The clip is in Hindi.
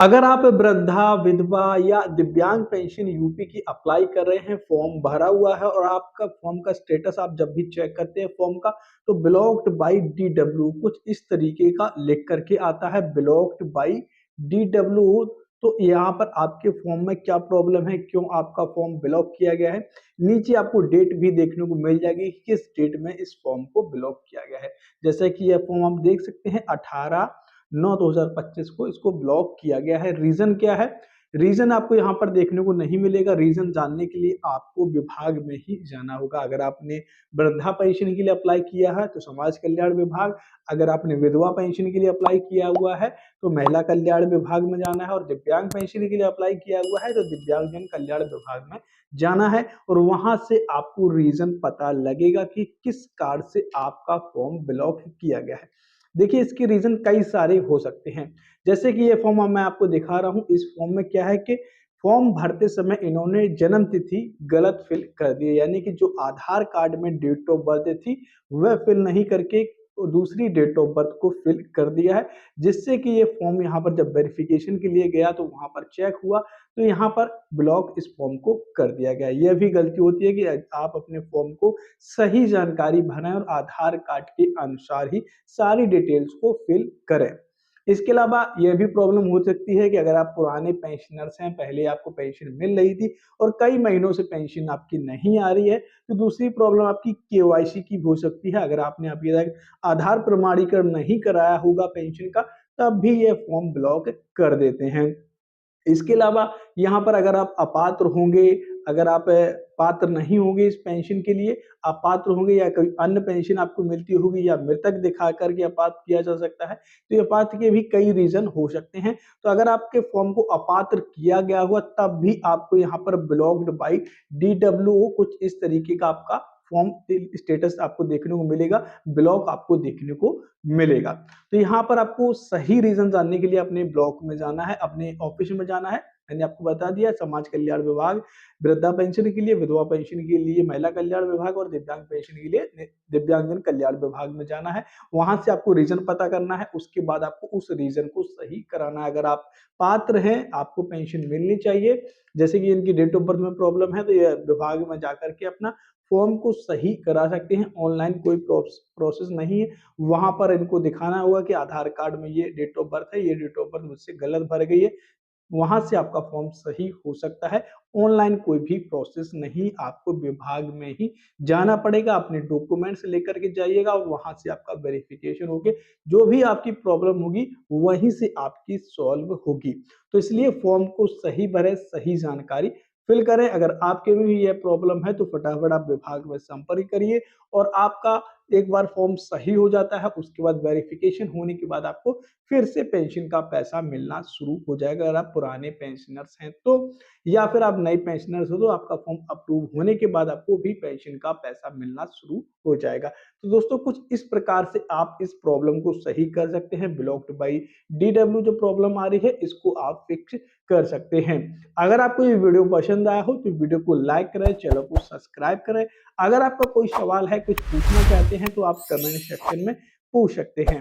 अगर आप वृद्धा, विधवा या दिव्यांग पेंशन यूपी की अप्लाई कर रहे हैं, फॉर्म भरा हुआ है और आपका फॉर्म का स्टेटस आप जब भी चेक करते हैं फॉर्म का, तो ब्लॉक्ड बाय डीडब्ल्यू कुछ इस तरीके का लिख करके आता है, ब्लॉक्ड बाय डीडब्ल्यू। तो यहाँ पर आपके फॉर्म में क्या प्रॉब्लम है, क्यों आपका फॉर्म ब्लॉक किया गया है। नीचे आपको डेट भी देखने को मिल जाएगी कि किस डेट में इस फॉर्म को ब्लॉक किया गया है। जैसे कि यह फॉर्म आप देख सकते हैं 18/9/2025 को इसको ब्लॉक किया गया है। रीजन क्या है? रीजन आपको यहाँ पर देखने को नहीं मिलेगा। रीजन जानने के लिए आपको विभाग में ही जाना होगा। अगर आपने वृद्धा पेंशन के लिए अप्लाई किया है तो समाज कल्याण विभाग, अगर आपने विधवा पेंशन के लिए अप्लाई किया हुआ है तो महिला कल्याण विभाग में जाना है, और दिव्यांग पेंशन के लिए अप्लाई किया हुआ है तो दिव्यांगजन कल्याण विभाग में जाना है। और वहां से आपको रीजन पता लगेगा कि किस कारण से आपका फॉर्म ब्लॉक किया गया है। देखिए, इसके रीजन कई सारे हो सकते हैं। जैसे कि ये फॉर्म मैं आपको दिखा रहा हूँ। इस फॉर्म में क्या है कि फॉर्म भरते समय इन्होंने जन्म तिथि गलत फिल कर दी है, यानी कि जो आधार कार्ड में डेट ऑफ बर्थ थी वह फिल नहीं करके दूसरी डेट ऑफ बर्थ को फिल कर दिया है, जिससे कि ये फॉर्म यहाँ पर जब वेरिफिकेशन के लिए गया तो वहां पर चेक हुआ तो यहाँ पर ब्लॉक इस फॉर्म को कर दिया गया। यह भी गलती होती है कि आप अपने फॉर्म को सही जानकारी भरें और आधार कार्ड के अनुसार ही सारी डिटेल्स को फिल करें। इसके अलावा यह भी प्रॉब्लम हो सकती है कि अगर आप पुराने पेंशनर्स हैं, पहले आपको पेंशन मिल रही थी और कई महीनों से पेंशन आपकी नहीं आ रही है, तो दूसरी प्रॉब्लम आपकी केवाईसी की हो सकती है। अगर आपने अभी तक आधार प्रमाणीकरण नहीं कराया होगा पेंशन का, तब भी ये फॉर्म ब्लॉक कर देते हैं। इसके अलावा यहाँ पर अगर आप अपात्र होंगे, अगर आप पात्र नहीं होंगे इस पेंशन के लिए, अपात्र होंगे या कोई अन्य पेंशन आपको मिलती होगी या मृतक दिखा करके अपात्र किया जा सकता है, तो ये अपात्र के भी कई रीजन हो सकते हैं। तो अगर आपके फॉर्म को अपात्र किया गया हुआ तब भी आपको यहाँ पर ब्लॉक्ड बाय डीडब्ल्यूओ कुछ इस तरीके का आपका फॉर्म स्टेटस आपको देखने को मिलेगा, ब्लॉक आपको देखने को मिलेगा। तो यहाँ पर आपको सही रीजन जानने के लिए अपने ब्लॉक में जाना है, अपने ऑफिस में जाना है। मैंने आपको बता दिया, समाज कल्याण विभाग, वृद्धा पेंशन के लिए, विधवा पेंशन के लिए महिला कल्याण विभाग और दिव्यांग पेंशन के लिए दिव्यांगजन कल्याण विभाग में जाना है। वहां से आपको रीजन पता करना है, उसके बाद आपको उस रीजन को सही कराना है। अगर आप पात्र हैं, आपको पेंशन मिलनी चाहिए, जैसे कि इनकी डेट ऑफ बर्थ में प्रॉब्लम है, तो ये विभाग में जाकर के अपना फॉर्म को सही करा सकते हैं। ऑनलाइन कोई प्रोसेस नहीं है। वहां पर इनको दिखाना होगा कि आधार कार्ड में ये डेट ऑफ बर्थ है, ये डेट ऑफ बर्थ मुझसे गलत भर गई है। वहां से आपका फॉर्म सही हो सकता है। ऑनलाइन कोई भी प्रोसेस नहीं, आपको विभाग में ही जाना पड़ेगा। अपने डॉक्यूमेंट्स लेकर के जाइएगा और वहां से आपका वेरिफिकेशन होके जो भी आपकी प्रॉब्लम होगी वहीं से आपकी सॉल्व होगी। तो इसलिए फॉर्म को सही भरें, सही जानकारी फिल करें। अगर आपके में भी यह प्रॉब्लम है तो फटाफट आप विभाग में संपर्क करिए, और आपका एक बार फॉर्म सही हो जाता है, उसके बाद वेरिफिकेशन होने के बाद आपको फिर से पेंशन का पैसा मिलना शुरू हो जाएगा। अगर आप पुराने पेंशनर्स हैं तो, या फिर आप नए पेंशनर्स हो तो आपका फॉर्म अप्रूव होने के बाद आपको भी पेंशन का पैसा मिलना शुरू हो जाएगा। तो दोस्तों, कुछ इस प्रकार से आप इस प्रॉब्लम को सही कर सकते हैं। ब्लॉक्ड बाय डीडब्ल्यू जो प्रॉब्लम आ रही है, इसको आप फिक्स कर सकते हैं। अगर आपको ये वीडियो पसंद आया हो तो वीडियो को लाइक करें, चैनल को सब्सक्राइब करें। अगर आपका कोई सवाल है, कुछ पूछना चाहते हैं तो आप कमेंट सेक्शन में पूछ सकते हैं।